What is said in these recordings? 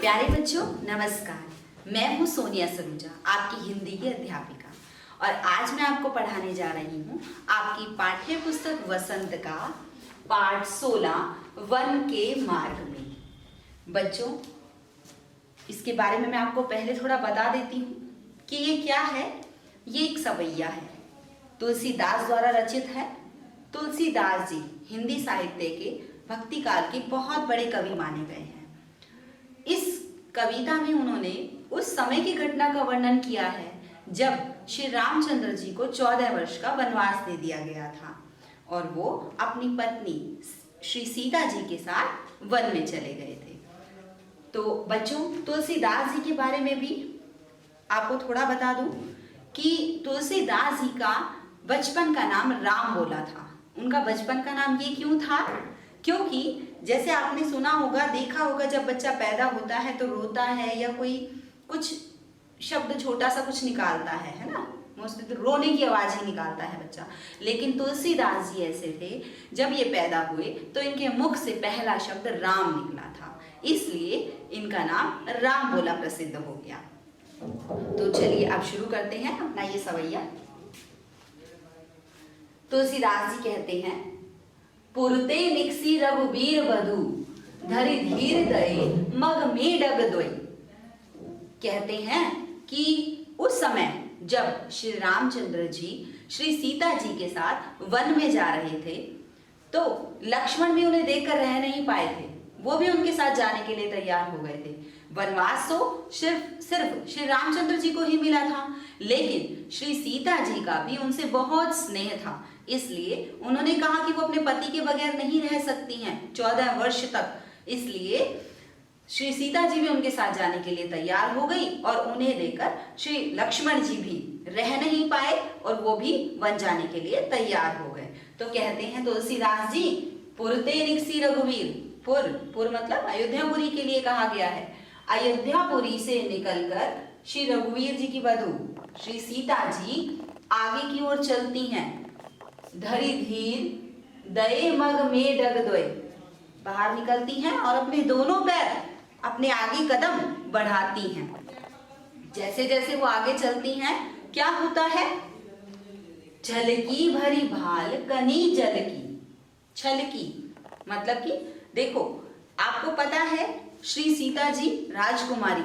प्यारे बच्चों नमस्कार। मैं हूँ सोनिया सरूजा, आपकी हिंदी की अध्यापिका, और आज मैं आपको पढ़ाने जा रही हूँ आपकी पाठ्य पुस्तक वसंत का पाठ 16 वन के मार्ग में। बच्चों, इसके बारे में मैं आपको पहले थोड़ा बता देती हूँ कि ये क्या है। ये एक सवैया है, तुलसीदास द्वारा रचित है। तुलसीदास जी हिंदी साहित्य के भक्ति काल के बहुत बड़े कवि माने गए हैं। इस कविता में उन्होंने उस समय की घटना का वर्णन किया है जब श्री रामचंद्र जी को 14 वर्ष का वनवास दे दिया गया था और वो अपनी पत्नी श्री सीता जी के साथ वन में चले गए थे। तो बच्चों, तुलसीदास जी के बारे में भी आपको थोड़ा बता दूं कि तुलसीदास जी का बचपन का नाम राम बोला था। उनका बचपन का नाम ये क्यों था? क्योंकि जैसे आपने सुना होगा, देखा होगा, जब बच्चा पैदा होता है तो रोता है या कोई कुछ शब्द छोटा सा कुछ निकालता है ना, मोस्टली तो रोने की आवाज ही निकालता है बच्चा। लेकिन तुलसीदास जी ऐसे थे, जब ये पैदा हुए तो इनके मुख से पहला शब्द राम निकला था, इसलिए इनका नाम राम बोला प्रसिद्ध हो गया। तो चलिए अब शुरू करते हैं अपना ये सवैया। तुलसीदास जी कहते हैं, पुरते निकसी रघुबीर बधु धरि धीर दये मग में डग दोई। कहते हैं कि उस समय जब श्री रामचंद्र जी श्री सीता जी के साथ वन में जा रहे थे तो लक्ष्मण भी उन्हें देखकर रह नहीं पाए थे, वो भी उनके साथ जाने के लिए तैयार हो गए थे। वनवास तो सिर्फ श्री रामचंद्र जी को ही मिला था, लेकिन श्री सीता जी का भी उनसे बहुत स्नेह था, इसलिए उन्होंने कहा कि वो अपने पति के बगैर नहीं रह सकती हैं 14 वर्ष तक। इसलिए श्री सीता जी भी उनके साथ जाने के लिए तैयार हो गई और उन्हें लेकर श्री लक्ष्मण जी भी रह नहीं पाए और वो भी वन जाने के लिए तैयार हो गए। तो कहते हैं तुलसीदास जी, पुरते निकसी रघुवीर, पुर मतलब अयोध्यापुरी के लिए कहा गया है। अयोध्यापुरी से निकलकर श्री रघुवीर जी की वधू श्री सीता जी आगे की ओर चलती हैं। धरि धीर दये मग में डग दोय, बाहर निकलती हैं और अपने दोनों पैर अपने आगे कदम बढ़ाती हैं। जैसे जैसे वो आगे चलती हैं क्या होता है? छलकी भरी भाल कनी जल की। छलकी मतलब कि देखो, आपको पता है श्री सीता जी राजकुमारी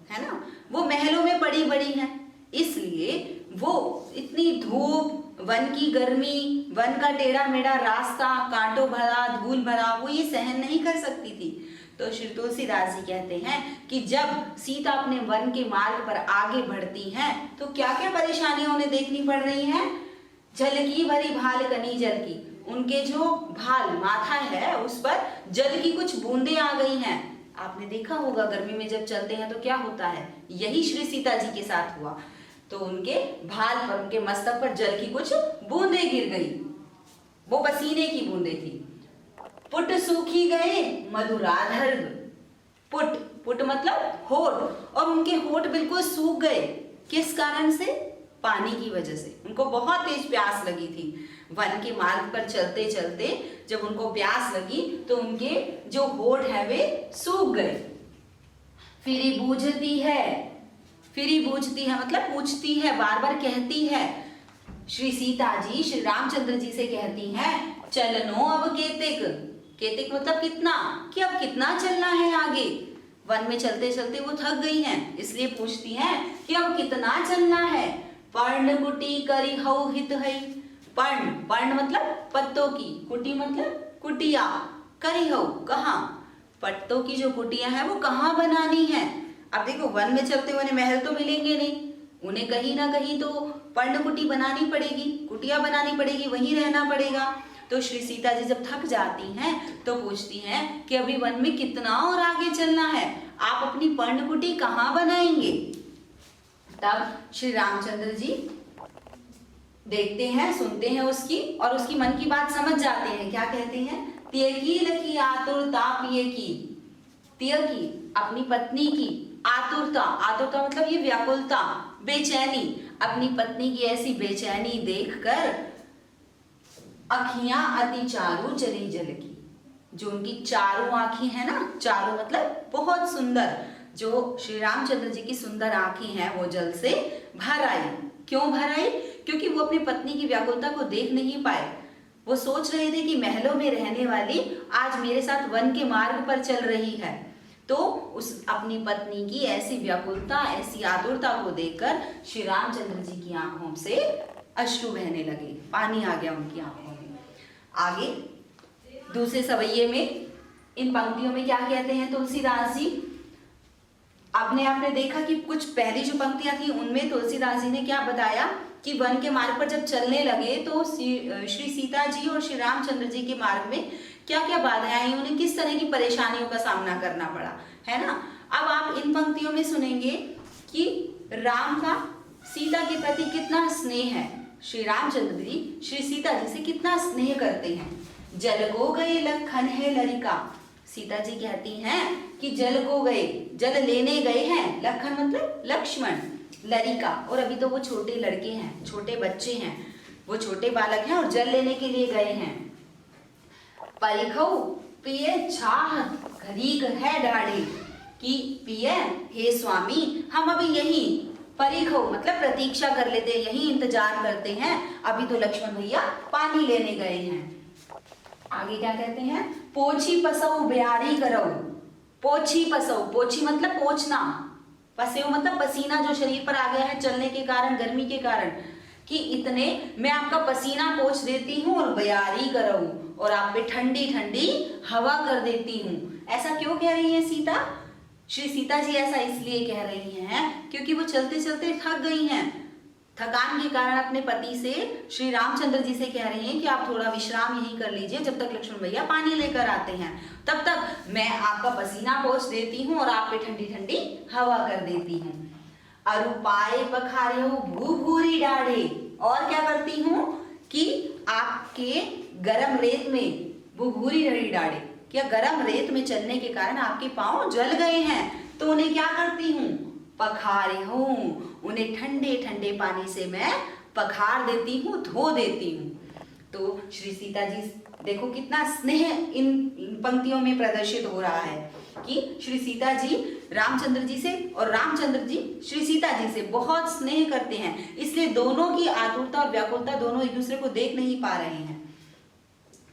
है ना, वो महलों में पड़ी बड़ी हैं, इसलिए वो इतनी धूप, वन की गर्मी, वन का टेढ़ा मेढ़ा रास्ता, कांटों भरा, धूल भरा, वो ये सहन नहीं कर सकती थी। तो श्री तुलसीदास जी कहते हैं कि जब सीता अपने वन के मार्ग पर आगे बढ़ती हैं तो क्या क्या परेशानियां उन्हें देखनी पड़ रही हैं? झलकी भरी भाल कनी जल की, उनके जो भाल माथा है उस पर जल की कुछ बूंदें आ गई हैं। आपने देखा होगा गर्मी में जब चलते हैं तो क्या होता है, यही श्री सीता जी के साथ हुआ। तो उनके भाल पर, उनके मस्तक पर जल की कुछ बूंदें गिर गई, वो पसीने की बूंदें थी। पुट सूखी गए मधुराधर, पुट मतलब होठ, और उनके होठ बिल्कुल सूख गए। किस कारण से? पानी की वजह से। उनको बहुत तेज प्यास लगी थी। वन के मार्ग पर चलते चलते जब उनको प्यास लगी तो उनके जो होठ है वे सूख गए। फिरी बूझती है मतलब पूछती है, बार बार कहती है। श्री सीता जी श्री रामचंद्र जी से कहती हैं, चलनो अब केतिक मतलब कितना, कि अब कितना चलना है आगे। वन में चलते चलते वो थक गई हैं, इसलिए पूछती हैं कि अब कितना चलना है। पर्ण कुटी करी हौ हित है। पर्ण मतलब पत्तों की, कुटी मतलब कुटिया, करी हौ कहाँ, पत्तों की जो कुटियां हैं वो कहाँ बनानी है। अब देखो, वन में चलते हुए महल तो मिलेंगे नहीं, उन्हें कहीं ना कहीं तो पर्णकुटी बनानी पड़ेगी, कुटिया बनानी पड़ेगी, वहीं रहना पड़ेगा। तो श्री सीता जी जब थक जाती हैं तो पूछती हैं कि अभी वन में कितना और आगे चलना है, आप अपनी पर्णकुटी कहाँ बनाएंगे। तब श्री रामचंद्र जी देखते हैं, सुनते हैं उसकी, और उसकी मन की बात समझ जाते हैं। क्या कहते हैं? त्यकी लखी आतुरता पिए की, त्यकी अपनी पत्नी की, आतुरता मतलब ये व्याकुलता, बेचैनी, अपनी पत्नी की ऐसी बेचैनी देखकर अखियां अति चारू चली जल की, जो उनकी चारों आंखें हैं ना, चारों मतलब बहुत सुंदर, जो श्री रामचंद्र जी की सुंदर आंखें हैं वो जल से भर आई। क्यों भर आई? क्योंकि वो अपनी पत्नी की व्याकुलता को देख नहीं पाए। वो सोच रहे थे कि महलों में रहने वाली आज मेरे साथ वन के मार्ग पर चल रही है। तो उस अपनी पत्नी की ऐसी व्याकुलता, ऐसी आतुरता को देखकर श्री रामचंद्र जी की आंखों से अश्रु बहने लगे, पानी आ गया उनकी आंखों में। आगे दूसरे सवैये में इन पंक्तियों में क्या कहते हैं तुलसीदास जी? आपने देखा कि कुछ पहली जो पंक्तियां थी उनमें तुलसीदास जी ने क्या बताया कि वन के मार्ग पर जब चलने लगे तो श्री सीता जी और श्री रामचंद्र जी के मार्ग में क्या क्या बाधाएं आई, उन्हें किस तरह की परेशानियों का सामना करना पड़ा, है ना। अब आप इन पंक्तियों में सुनेंगे कि राम का सीता के प्रति कितना स्नेह है। श्री रामचंद्र जी श्री सीता जी से कितना स्नेह करते हैं। जल को गए लखन है लरिका, सीता जी कहती हैं कि जल को गए, जल लेने गए हैं, लखन मतलब लक्ष्मण, लरिका, और अभी तो वो छोटे लड़के हैं, छोटे बच्चे हैं, वो छोटे बालक हैं और जल लेने के लिए गए हैं। परिखौ पिए चाहत घरीक है डाढ़े, कि पिए हे स्वामी हम अभी यही, परिखौ मतलब प्रतीक्षा कर लेते हैं, यही इंतजार करते हैं, अभी तो लक्ष्मण भैया पानी लेने गए हैं। आगे क्या कहते हैं? पोछी पसौ ब्यारी करौ, पोछी पसौ, पोछी मतलब पोछना, पसेव मतलब पसीना जो शरीर पर आ गया है चलने के कारण, गर्मी के कारण, कि इतने मैं आपका पसीना पोंछ देती हूँ और ब्यारी करऊं, और आप पे ठंडी ठंडी हवा कर देती हूँ। ऐसा क्यों कह रही है सीता? श्री सीता जी ऐसा इसलिए कह रही हैं क्योंकि वो चलते चलते थक गई हैं। थकान के कारण अपने पति से, श्री रामचंद्र जी से कह रही हैं कि आप थोड़ा विश्राम यहीं कर लीजिए जब तक लक्ष्मण भैया पानी लेकर आते हैं, तब तक मैं आपका पसीना पोंछ देती हूँ और आप पे ठंडी ठंडी हवा कर देती हूँ। अरुपाए पखारे हो भू भूरी डाढ़े, और क्या करती हूँ कि आपके गरम रेत में, भूभूरी रही डाढ़े, क्या गरम रेत में चलने के कारण आपके पांव जल गए हैं, तो उन्हें क्या करती हूँ? पखारे हूँ, उन्हें ठंडे ठंडे पानी से मैं पखार देती हूँ, धो देती हूँ। तो श्री सीता जी देखो कितना स्नेह इन पंक्तियों में प्रदर्शित हो रहा है कि श्री सीता जी रामचंद्र जी से और रामचंद्र जी श्री सीता जी से बहुत स्नेह करते हैं, इसलिए दोनों की आतुरता और व्याकुलता दोनों एक दूसरे को देख नहीं पा रहे हैं।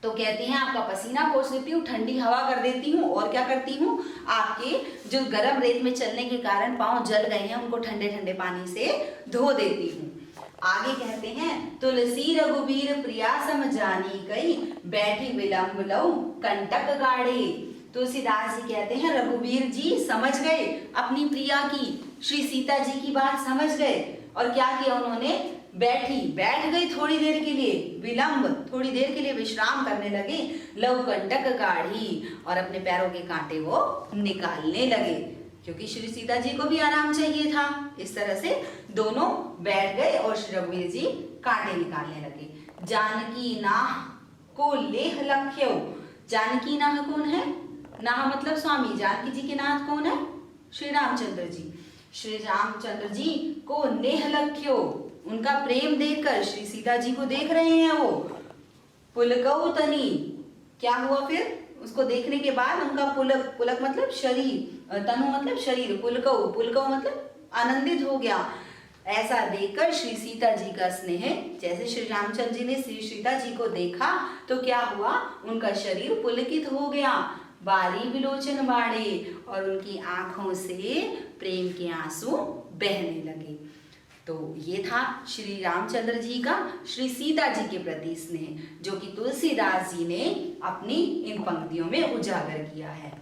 तो कहती हैं आपका पसीना पोंछ देती हूँ, ठंडी हवा कर देती हूँ, और क्या करती हूँ? आपके जो गर्म रेत में चलने के कारण पांव जल गए हैं उनको ठंडे ठंडे पानी से धो देती हूँ। आगे कहते हैं तुलसी रघुबीर प्रिया सम जानी कई, बैठी विलंब लऊ कंटक गाढ़े। तुलसीदास जी कहते हैं रघुबीर जी समझ गए अपनी प्रिया की, श्री सीता जी की बात समझ गए, और क्या किया उन्होंने? बैठ गई थोड़ी देर के लिए, विलंब थोड़ी देर के लिए विश्राम करने लगे, लव कंटक गाढ़ी, और अपने पैरों के कांटे वो निकालने लगे, क्योंकि श्री सीता जी को भी आराम चाहिए था। इस तरह से दोनों बैठ गए और श्री रघुवीर जी कांटे निकालने लगे। जानकी नाह को लेह लख्यो, जानकी नाह कौन है? नाह मतलब स्वामी, जानकी जी के नाथ कौन है? श्री रामचंद्र जी। श्री रामचंद्र जी को नेह लख्यो, उनका प्रेम देखकर श्री सीता जी को देख रहे हैं वो। पुलकौ तनी, क्या हुआ फिर? उसको देखने के बाद उनका पुलक, पुलक मतलब शरीर, तनु मतलब शरीर, पुलकौ, पुलकौ मतलब आनंदित हो गया। ऐसा देखकर श्री सीता जी का स्नेह, जैसे श्री रामचंद्र जी ने श्री सीता जी को देखा तो क्या हुआ? उनका शरीर पुलकित हो गया, बारी विलोचन बाड़े, और उनकी आंखों से प्रेम के आंसू बहने लगे। तो ये था श्री रामचंद्र जी का श्री सीता जी के प्रति स्नेह, जो कि तुलसीदास जी ने अपनी इन पंक्तियों में उजागर किया है।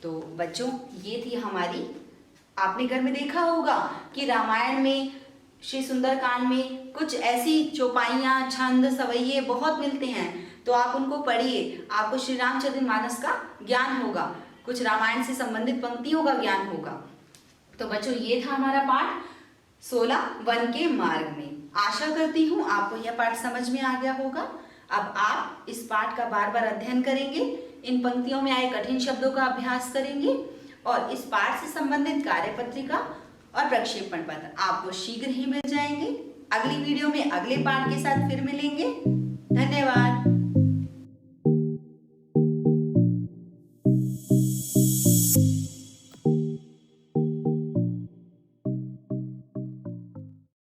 तो बच्चों, ये थी हमारी, आपने घर में देखा होगा कि रामायण में, श्री सुंदरकांड में कुछ ऐसी चौपाइयाँ, छंद, सवैये बहुत मिलते हैं, तो आप उनको पढ़िए, आपको श्री रामचरितमानस का ज्ञान होगा, कुछ रामायण से संबंधित पंक्तियों का ज्ञान होगा। तो बच्चों, ये था हमारा पाठ 16 वन के मार्ग में। आशा करती हूँ आपको यह पाठ समझ में आ गया होगा। अब आप इस पाठ का बार बार अध्ययन करेंगे, इन पंक्तियों में आए कठिन शब्दों का अभ्यास करेंगे, और इस पाठ से संबंधित कार्यपत्रिका और प्रक्षेपण पत्र आपको शीघ्र ही मिल जाएंगे। अगली वीडियो में अगले पाठ के साथ फिर मिलेंगे। धन्यवाद।